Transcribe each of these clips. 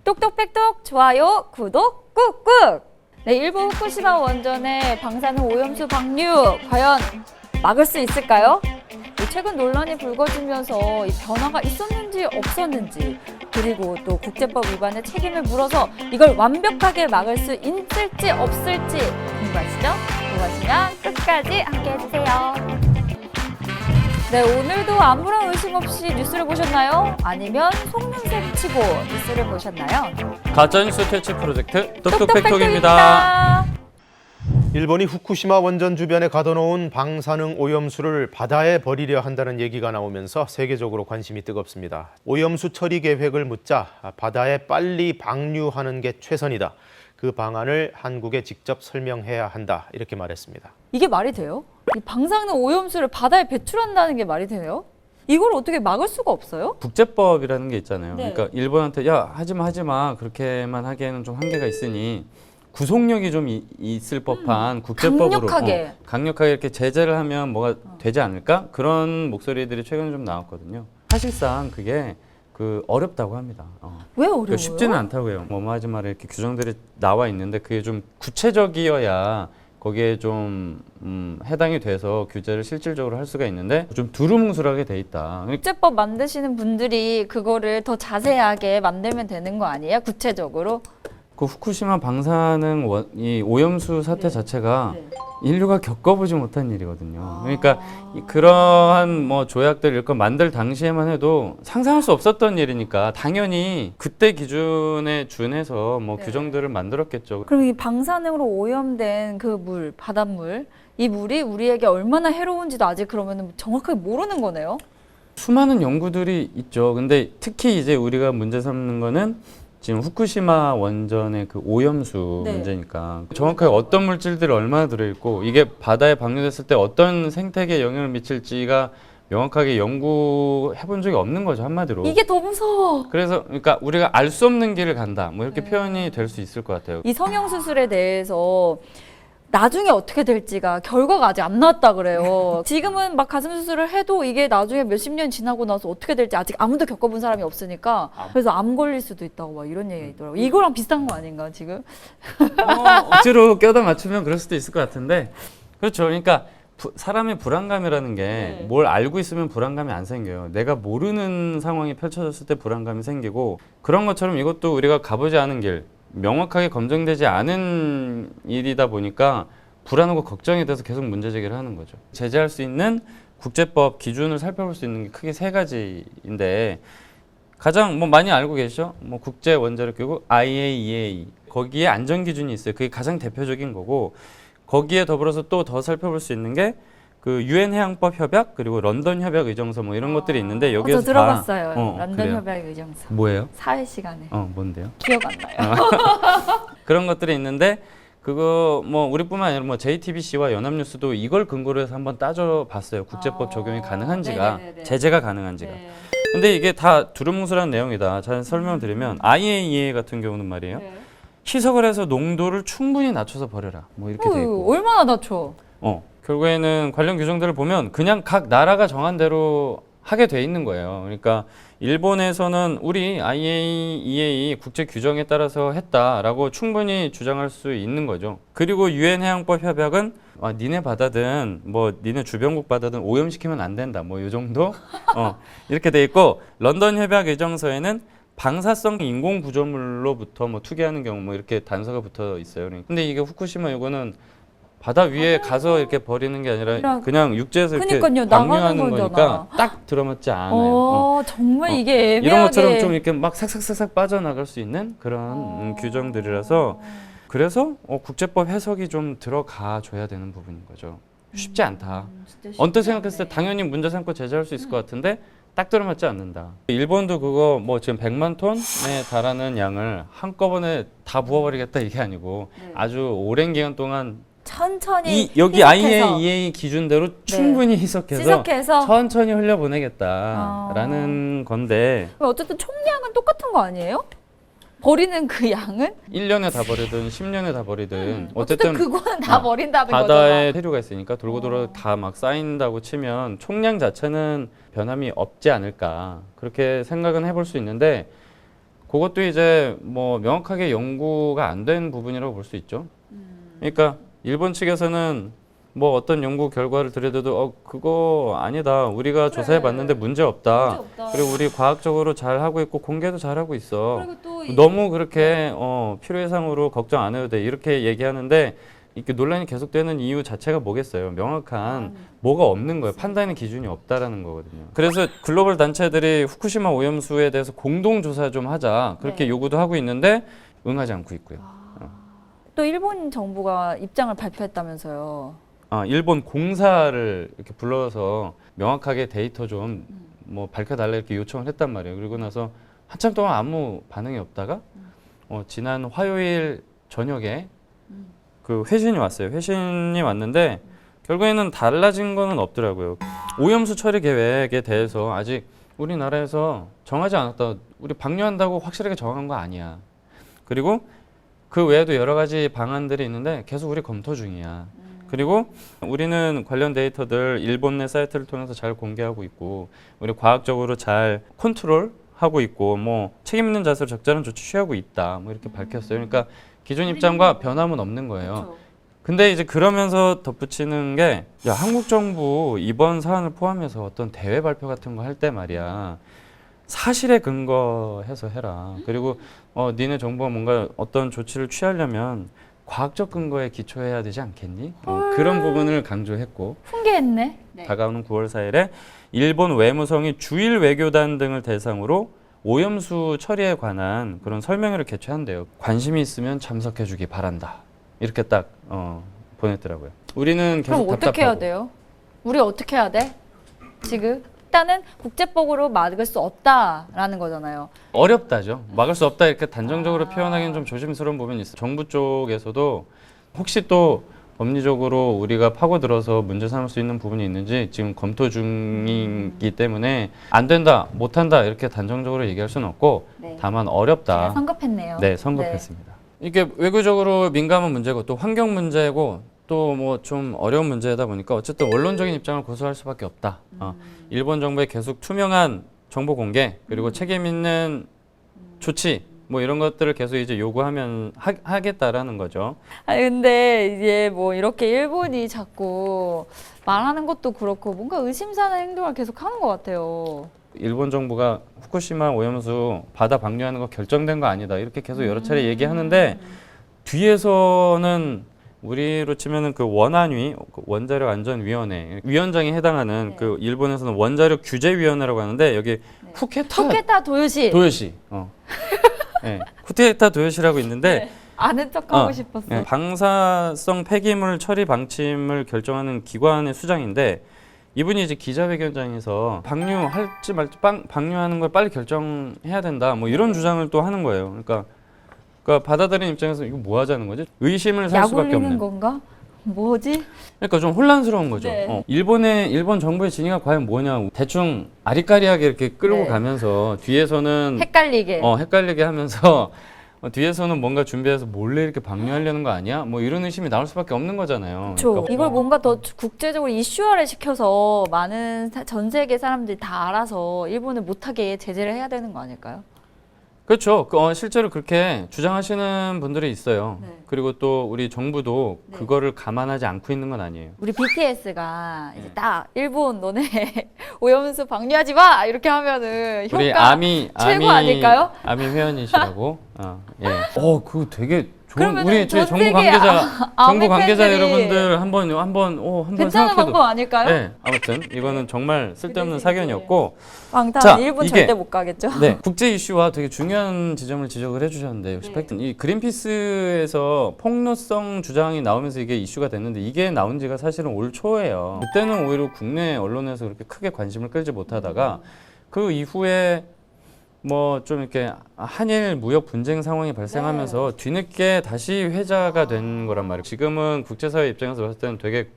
똑똑똑똑 좋아요 구독 꾹꾹. 네, 일본 후쿠시마 원전의 방사능 오염수 방류 과연 막을 수 있을까요? 최근 논란이 불거지면서 이 변화가 있었는지 없었는지, 그리고 또 국제법 위반의 책임을 물어서 이걸 완벽하게 막을 수 있을지 없을지 궁금하시죠? 궁금하시면 끝까지 함께 해주세요. 네, 오늘도 아무런 의심 없이 뉴스를 보셨나요? 아니면 속눈썹 치고 뉴스를 보셨나요? 가짜뉴스 퇴치 프로젝트 똑똑백톡입니다. 똑똑백톡입니다. 일본이 후쿠시마 원전 주변에 가둬놓은 방사능 오염수를 바다에 버리려 한다는 얘기가 나오면서 세계적으로 관심이 뜨겁습니다. 오염수 처리 계획을 묻자 바다에 빨리 방류하는 게 최선이다. 그 방안을 한국에 직접 설명해야 한다. 이렇게 말했습니다. 이게 말이 돼요? 이 방사능 오염수를 바다에 배출한다는 게 말이 돼요? 이걸 어떻게 막을 수가 없어요? 국제법이라는 게 있잖아요. 네. 그러니까 일본한테 야 하지마 그렇게만 하기에는 좀 한계가 있으니 구속력이 좀 있을 법한 국제법으로 강력하게 이렇게 제재를 하면 뭐가 되지 않을까? 그런 목소리들이 최근에 좀 나왔거든요. 사실상 그게 어렵다고 합니다. 왜 어려워요? 그러니까 쉽지는 않다고 해요. 뭐뭐 하지 마라 이렇게 규정들이 나와 있는데 그게 좀 구체적이어야 거기에 좀 해당이 돼서 규제를 실질적으로 할 수가 있는데 좀 두루뭉술하게 돼 있다. 국제법 만드시는 분들이 그거를 더 자세하게 만들면 되는 거 아니에요? 구체적으로? 그 후쿠시마 방사능 이 오염수 사태 자체가 인류가 겪어보지 못한 일이거든요. 그러니까 그러한 뭐 조약들 이런 거 만들 당시에만 해도 상상할 수 없었던 일이니까 당연히 그때 기준에 준해서 뭐 규정들을 만들었겠죠. 그럼 이 방사능으로 오염된 그 물, 바닷물, 이 물이 우리에게 얼마나 해로운지도 아직 그러면 정확하게 모르는 거네요? 수많은 연구들이 있죠. 근데 특히 이제 우리가 문제 삼는 거는 지금 후쿠시마 원전의 그 오염수 문제니까 정확하게 어떤 물질들이 얼마나 들어있고 이게 바다에 방류됐을 때 어떤 생태계에 영향을 미칠지가 명확하게 연구해 본 적이 없는 거죠, 한마디로. 이게 더 무서워. 그래서 그러니까 우리가 알 수 없는 길을 간다 뭐 이렇게 표현이 될 수 있을 것 같아요. 이 성형수술에 대해서 나중에 어떻게 될지가 결과가 아직 안 나왔다 그래요. 지금은 막 가슴 수술을 해도 이게 나중에 몇십 년 지나고 나서 어떻게 될지 아직 아무도 겪어본 사람이 없으니까 그래서 암 걸릴 수도 있다고 막 이런 얘기가 있더라고요. 이거랑 비슷한 거 아닌가 지금? 억지로 껴다 맞추면 그럴 수도 있을 것 같은데 그렇죠. 그러니까 사람의 불안감이라는 게 뭘 알고 있으면 불안감이 안 생겨요. 내가 모르는 상황이 펼쳐졌을 때 불안감이 생기고 그런 것처럼 이것도 우리가 가보지 않은 길 명확하게 검증되지 않은 일이다 보니까 불안하고 걱정이 돼서 계속 문제 제기를 하는 거죠. 제재할 수 있는 국제법 기준을 살펴볼 수 있는 게 크게 세 가지인데 가장 뭐 많이 알고 계시죠? 뭐 국제 원자력 기구 IAEA 거기에 안전 기준이 있어요. 그게 가장 대표적인 거고 거기에 더불어서 또 더 살펴볼 수 있는 게 그 유엔 해양법 협약 그리고 런던 협약 의정서 뭐 이런 것들이 있는데 여기에서 저 들어봤어요. 다, 런던 협약 의정서. 뭐예요? 사회 시간에. 뭔데요? 기억 안 나요. 그런 것들이 있는데 그거 뭐 우리뿐만 아니라 뭐 JTBC와 연합뉴스도 이걸 근거로 해서 한번 따져봤어요. 국제법 적용이 가능한지가 네네네네. 제재가 가능한지가. 네. 근데 이게 다 두루뭉술한 내용이다. 잘 설명을 드리면 IAEA 같은 경우는 말이에요. 희석을 해서 농도를 충분히 낮춰서 버려라. 뭐 이렇게 돼 있고. 얼마나 낮춰? 결국에는 관련 규정들을 보면 그냥 각 나라가 정한 대로 하게 돼 있는 거예요. 그러니까 일본에서는 우리 IAEA 국제 규정에 따라서 했다라고 충분히 주장할 수 있는 거죠. 그리고 유엔 해양법 협약은 니네 바다든 뭐 니네 주변국 바다든 오염시키면 안 된다. 뭐 이 정도 이렇게 돼 있고 런던 협약 의정서에는 방사성 인공 구조물로부터 뭐 투기하는 경우 뭐 이렇게 단서가 붙어 있어요. 근데 이게 후쿠시마 이거는 바다 위에 가서 이렇게 버리는 게 아니라 그냥 육지에서 이렇게 방류하는 거니까 딱 들어맞지 않아요. 정말 이게 애매하게 이런 것처럼 좀 이렇게 막 삭삭삭삭 빠져나갈 수 있는 그런 규정들이라서 그래서 국제법 해석이 좀 들어가 줘야 되는 부분인 거죠. 쉽지 않다. 언뜻 생각했을 때 당연히 문제 삼고 제재할 수 있을 것 같은데 딱 들어맞지 않는다. 일본도 그거 뭐 지금 100만 톤에 달하는 양을 한꺼번에 다 부어버리겠다 이게 아니고 아주 오랜 기간 동안 천천히 여기 IAEA 기준대로 충분히 희석해서 천천히 흘려보내겠다라는 건데 어쨌든 총량은 똑같은 거 아니에요? 버리는 그 양은? 1년에 다 버리든 10년에 다 버리든 어쨌든 그거는 다 버린다는 바다에 거잖아. 해류가 있으니까 돌고 돌아 다 막 쌓인다고 치면 총량 자체는 변함이 없지 않을까 그렇게 생각은 해볼 수 있는데 그것도 이제 뭐 명확하게 연구가 안 된 부분이라고 볼 수 있죠. 그러니까 일본 측에서는 뭐 어떤 연구 결과를 들여다도 그거 아니다. 우리가 조사해 봤는데 문제 없다. 그리고 우리 과학적으로 잘 하고 있고 공개도 잘 하고 있어. 그리고 또 너무 그렇게 필요 이상으로 걱정 안 해도 돼. 이렇게 얘기하는데 이렇게 논란이 계속되는 이유 자체가 뭐겠어요? 명확한 뭐가 없는 거예요. 판단의 기준이 없다라는 거거든요. 그래서 글로벌 단체들이 후쿠시마 오염수에 대해서 공동 조사 좀 하자. 그렇게 네. 요구도 하고 있는데 응하지 않고 있고요. 또 일본 정부가 입장을 발표했다면서요. 일본 공사를 이렇게 불러서 명확하게 데이터 좀 뭐 밝혀달라 이렇게 요청을 했단 말이에요. 그리고 나서 한참 동안 아무 반응이 없다가 지난 화요일 저녁에 그 회신이 왔어요. 회신이 왔는데 결국에는 달라진 거는 없더라고요. 오염수 처리 계획에 대해서 아직 우리나라에서 정하지 않았다. 우리 방류한다고 확실하게 정한 거 아니야. 그리고 그 외에도 여러 가지 방안들이 있는데 계속 우리 검토 중이야. 그리고 우리는 관련 데이터들 일본 내 사이트를 통해서 잘 공개하고 있고 우리 과학적으로 잘 컨트롤하고 있고 뭐 책임 있는 자세로 적절한 조치 취하고 있다. 뭐 이렇게 밝혔어요. 그러니까 기존 입장과 변함은 없는 거예요. 그렇죠. 근데 이제 그러면서 덧붙이는 게 야, 한국 정부 이번 사안을 포함해서 어떤 대외 발표 같은 거 할 때 말이야. 사실에 근거해서 해라. 그리고 니네 정부가 뭔가 어떤 조치를 취하려면 과학적 근거에 기초해야 되지 않겠니? 그런 부분을 강조했고 훈계했네. 다가오는 9월 4일에 일본 외무성이 주일 외교단 등을 대상으로 오염수 처리에 관한 그런 설명회를 개최한대요. 관심이 있으면 참석해주기 바란다. 이렇게 딱 보냈더라고요. 우리는 계속 그럼 어떻게 해야 답답하고. 돼요? 우리 어떻게 해야 돼? 지금 일단은 국제법으로 막을 수 없다라는 거잖아요. 어렵다죠. 막을 수 없다 이렇게 단정적으로 표현하기는 좀 조심스러운 부분이 있어요. 정부 쪽에서도 혹시 또 법리적으로 우리가 파고들어서 문제 삼을 수 있는 부분이 있는지 지금 검토 중이기 때문에 안 된다, 못 한다 이렇게 단정적으로 얘기할 수는 없고 네. 다만 어렵다. 성급했네요. 네, 성급했습니다. 이게 외교적으로 민감한 문제고 또 환경 문제고 또 뭐 좀 어려운 문제다 보니까 어쨌든 원론적인 입장을 고수할 수밖에 없다. 일본 정부의 계속 투명한 정보 공개 그리고 책임 있는 조치 뭐 이런 것들을 계속 이제 요구하면 하겠다라는 거죠. 아니 근데 이제 뭐 이렇게 일본이 자꾸 말하는 것도 그렇고 뭔가 의심사는 행동을 계속 하는 것 같아요. 일본 정부가 후쿠시마 오염수 바다 방류하는 거 결정된 거 아니다 이렇게 계속 여러 차례 얘기하는데 뒤에서는 우리로 치면은 그 원안위 원자력 안전위원회 위원장에 해당하는 네. 그 일본에서는 원자력 규제위원회라고 하는데 여기 네. 후케타 후케타 도요시. 도요시 네, 후케타 도요시라고 있는데 네. 아는 척하고 싶었어. 네, 방사성 폐기물 처리 방침을 결정하는 기관의 수장인데 이분이 이제 기자회견장에서 방류할지 말지 방류하는 걸 빨리 결정해야 된다 뭐 이런 주장을 또 하는 거예요. 그러니까 받아들이는 입장에서 이거 뭐 하자는 거지? 의심을 살 약 수밖에 올리는 없는. 건가? 뭐지? 그러니까 좀 혼란스러운 거죠. 네. 일본 정부의 진위가 과연 뭐냐? 대충 아리까리하게 이렇게 끌고 네. 가면서 뒤에서는 헷갈리게. 헷갈리게 하면서 뒤에서는 뭔가 준비해서 몰래 이렇게 방류하려는 거 아니야? 뭐 이런 의심이 나올 수밖에 없는 거잖아요. 그렇죠. 그러니까 이걸 뭔가 더 국제적으로 이슈화를 시켜서 많은 전 세계 사람들이 다 알아서 일본을 못하게 제재를 해야 되는 거 아닐까요? 그렇죠. 실제로 그렇게 주장하시는 분들이 있어요. 네. 그리고 또 우리 정부도 네. 그거를 감안하지 않고 있는 건 아니에요. 우리 BTS가 이제 네. 딱 일본 너네 오염수 방류하지 마 이렇게 하면은 우리 효과 아미 아닐까요? 아미 회원이시라고. 예. 그거 되게 좋은 그러면은 우리 저희 전 정부 세계 관계자 아미 정부 관계자 팬들이 여러분들 한번 괜찮은 생각해도. 방법 아닐까요? 네. 아무튼 이거는 정말 쓸데없는 그래서 사견이었고. 방탄 자, 일본 이게- 절대 못 가겠죠. 네, 국제 이슈와 되게 중요한 지점을 지적을 해주셨는데 역시 네. 팩트. 이 그린피스에서 폭로성 주장이 나오면서 이게 이슈가 됐는데 이게 나온 지가 사실은 올 초예요. 그때는 오히려 국내 언론에서 그렇게 크게 관심을 끌지 못하다가 그 이후에 뭐 좀 이렇게 한일 무역 분쟁 상황이 발생하면서 뒤늦게 다시 회자가 된 거란 말이에요. 지금은 국제사회 입장에서 봤을 때는 되게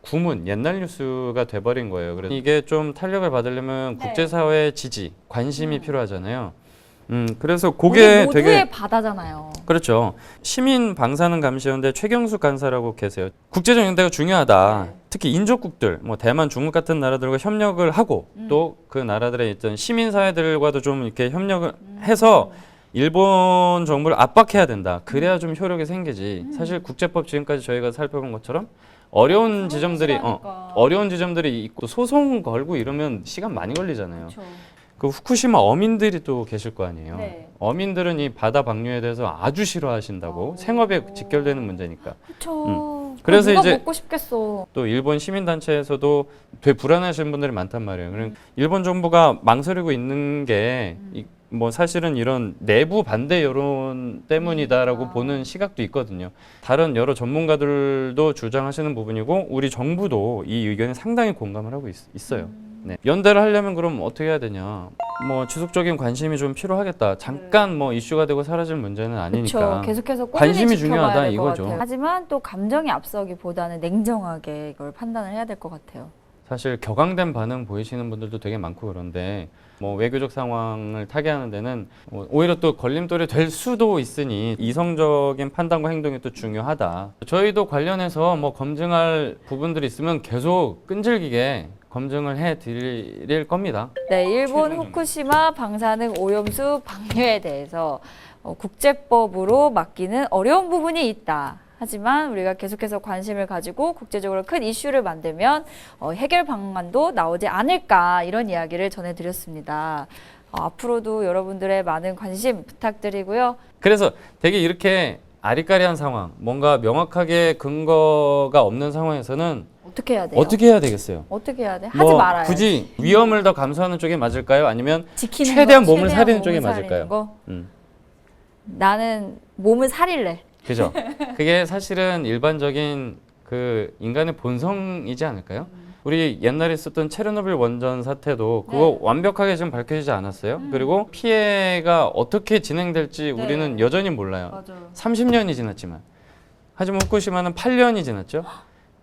구문, 옛날 뉴스가 돼버린 거예요. 그래서 이게 좀 탄력을 받으려면 네. 국제사회의 지지, 관심이 필요하잖아요. 그래서 우리 그게 모두의 되게 바다잖아요. 그렇죠. 시민 방사능 감시연대 최경수 간사라고 계세요. 국제적 연대가 중요하다. 네. 특히 인접국들, 뭐 대만, 중국 같은 나라들과 협력을 하고 또 그 나라들의 있던 시민 사회들과도 좀 이렇게 협력을 해서 일본 정부를 압박해야 된다. 그래야 좀 효력이 생기지. 사실 국제법 지금까지 저희가 살펴본 것처럼 어려운 지점들이 어려운 지점들이 있고 소송 걸고 이러면 시간 많이 걸리잖아요. 그렇죠. 그 후쿠시마 어민들이 또 계실 거 아니에요. 네. 어민들은 이 바다 방류에 대해서 아주 싫어하신다고. 생업에 직결되는 문제니까. 그렇죠. 그래서 누가 이제 먹고 싶겠어. 또 일본 시민단체에서도 되게 불안하신 분들이 많단 말이에요. 일본 정부가 망설이고 있는 게 뭐 사실은 이런 내부 반대 여론 때문이다라고 보는 시각도 있거든요. 다른 여러 전문가들도 주장하시는 부분이고 우리 정부도 이 의견에 상당히 공감을 하고 있어요. 네. 연대를 하려면 그럼 어떻게 해야 되냐? 뭐 지속적인 관심이 좀 필요하겠다. 잠깐 뭐 이슈가 되고 사라질 문제는 아니니까. 그렇죠. 계속해서 꾸준히 관심이 지켜봐야 중요하다 될 것 이거죠. 같아요. 하지만 또 감정이 앞서기보다는 냉정하게 이걸 판단을 해야 될 것 같아요. 사실 격앙된 반응 보이시는 분들도 되게 많고 그런데 뭐 외교적 상황을 타개하는 데는 오히려 또 걸림돌이 될 수도 있으니 이성적인 판단과 행동이 또 중요하다. 저희도 관련해서 뭐 검증할 부분들이 있으면 계속 끈질기게 검증을 해 드릴 겁니다. 네, 일본 후쿠시마 방사능 오염수 방류에 대해서 국제법으로 맡기는 어려운 부분이 있다. 하지만 우리가 계속해서 관심을 가지고 국제적으로 큰 이슈를 만들면 해결 방안도 나오지 않을까 이런 이야기를 전해드렸습니다. 앞으로도 여러분들의 많은 관심 부탁드리고요. 그래서 되게 이렇게 아리까리한 상황, 뭔가 명확하게 근거가 없는 상황에서는 어떻게 해야 돼요? 어떻게 해야 되겠어요? 어떻게 해야 돼? 뭐 하지 말아요. 굳이 위험을 더 감수하는 쪽에 맞을까요? 아니면 지키는 최대한 거, 몸을 최대한 사리는 쪽에 몸을 맞을까요? 사리는 거? 음. 나는 몸을 사릴래. 그죠? 그게 사실은 일반적인 그 인간의 본성이지 않을까요? 우리 옛날에 있었던 체르노빌 원전 사태도 그거 완벽하게 지금 밝혀지지 않았어요. 그리고 피해가 어떻게 진행될지 우리는 여전히 몰라요. 맞아요. 30년이 지났지만. 하지만 후쿠시마는 8년이 지났죠.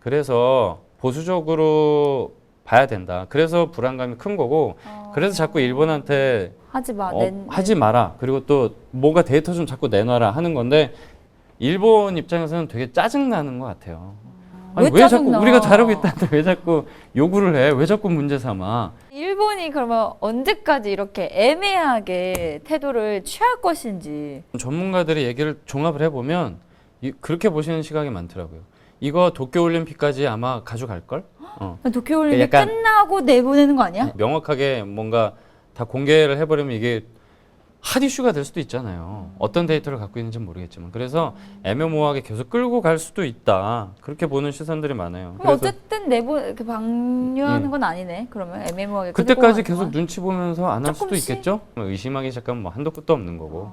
그래서 보수적으로 봐야 된다. 그래서 불안감이 큰 거고 그래서 자꾸 일본한테 하지 마. 하지 마라. 그리고 또 뭔가 데이터 좀 자꾸 내놔라 하는 건데 일본 입장에서는 되게 짜증나는 것 같아요. 아니, 왜 자꾸 짜증나? 우리가 잘하고 있다는데 왜 자꾸 요구를 해? 왜 자꾸 문제 삼아? 일본이 그러면 언제까지 이렇게 애매하게 태도를 취할 것인지. 전문가들의 얘기를 종합을 해보면 그렇게 보시는 시각이 많더라고요. 이거 도쿄올림픽까지 아마 가져갈걸? 도쿄올림픽 약간- 끝나고 내보내는 거 아니야? 명확하게 뭔가 다 공개를 해버리면 이게 핫 이슈가 될 수도 있잖아요. 어떤 데이터를 갖고 있는지는 모르겠지만. 그래서 애매모호하게 계속 끌고 갈 수도 있다. 그렇게 보는 시선들이 많아요. 그럼 어쨌든 방류하는 건 아니네. 그러면 애매모호하게 끌고 그때까지 가는 계속 동안. 눈치 보면서 안 할 수도 조금씩? 있겠죠? 의심하기 시작하면 뭐 한도 끝도 없는 거고.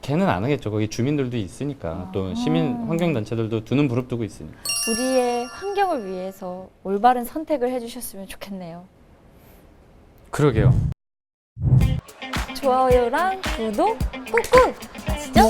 걔는 안 하겠죠. 거기 주민들도 있으니까. 또 시민 환경단체들도 두는 부릅 두고 있으니까. 우리의 환경을 위해서 올바른 선택을 해주셨으면 좋겠네요. 그러게요. 좋아요랑 구독 꾹꾹 아시죠?